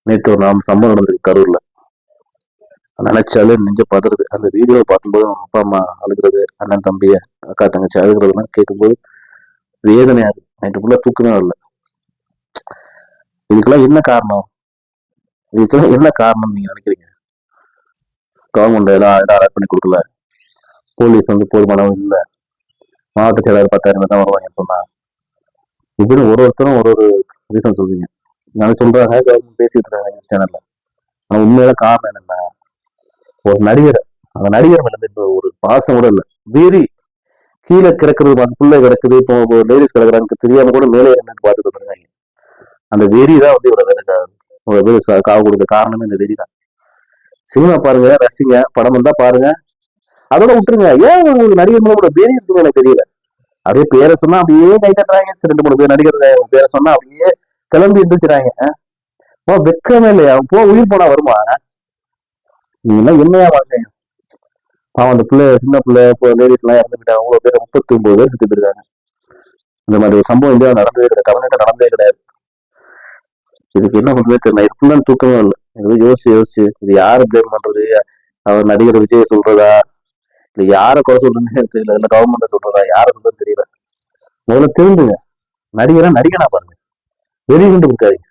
நேற்று ஒரு நாலு சம்பவம் நடந்திருக்கு கரூர்ல. நினைச்சாலே நெஞ்ச பதறது. அந்த வீடியோ பார்க்கும்போது அப்பா அம்மா அழுகிறது, அண்ணன் தம்பிய அக்கா தங்கச்சி அழுகிறதுலாம் கேட்கும்போது வேதனையா இருக்கு. நைட்டு ஃபுல்லா தூக்கமே வரல. இதுக்கெல்லாம் என்ன காரணம்? இதுக்கெல்லாம் என்ன காரணம் நீங்க நினைக்கிறீங்க? கவர்மெண்ட் எல்லாம் அலாட் பண்ணி கொடுக்கல, போலீஸ் வந்து போதுமான இல்ல, மாவட்ட செயலாளர் 10,000 தான் வருவாங்க சொன்னா, இப்படி ஒருத்தரும் ஒரு ரீசன் சொல்றீங்க. நான் சொல்றாங்க கவர்மெண்ட் பேசிட்டு இருக்காங்க நியூஸ் சேனல்ல. ஆனா உண்மையில காரணம் என்னன்னா, ஒரு நடிகர், அந்த நடிகர் மேல இருந்து ஒரு பாசம் கூட இல்ல, வீரி கீழே கிடக்குறது, புள்ள கிடக்குது, இப்போ லேடிஸ் கிடக்குறாங்க தெரியாம கூட மேலே என்னன்னு பார்த்துட்டு இருக்காங்க. அந்த வெறி தான் வந்து இவ்வளவு காவு கொடுக்க காரணமே இந்த வெறி தான். சினிமா பாருங்க, ரசிங்க, படம் வந்தா பாருங்க, அதோட விட்டுருங்க. ஏன் ஒரு நடிகர் மேல கூட வெறி இருக்குன்னு எனக்கு தெரியல. அப்படியே பேரை சொன்னா அப்படியே கை தட்டுறாங்க. 2-3 பேர் நடிகர் பேரை சொன்னா அப்படியே கிளம்பி இருந்துச்சுறாங்க. வெக்கமே இல்லையா? உயிர் போனா வருமா? நீங்க என்னையா வாழ்க்கை? அவன் அந்த பிள்ளை, சின்ன பிள்ளை, லேடிஸ் எல்லாம் இறந்துட்டாங்க. அவ்வளவு பேர் 39 பேர் சுத்தி போயிருக்காங்க. இந்த மாதிரி ஒரு சம்பவம் இந்தியா நடந்ததே கிடையாது, தமிழ்நாட்டில் நடந்ததே கிடையாது. இதுக்கு என்ன பண்றதே தெரியல. இது ஃபுல்லா தூக்கமே இல்லை. இது யோசிச்சு இது யாரை பிளேம் பண்றது? அவர் நடிகர் விஜய் சொல்றதா, இல்ல யாரை குறை சொல்றதுன்னு தெரியல, இல்ல கவர்மெண்ட் சொல்றதா, யாரை சொல்றதுன்னு தெரியல. முதல்ல திருந்துங்க. நடிகனா பாருங்க, வெளியே கொண்டு கொடுக்காதீங்க.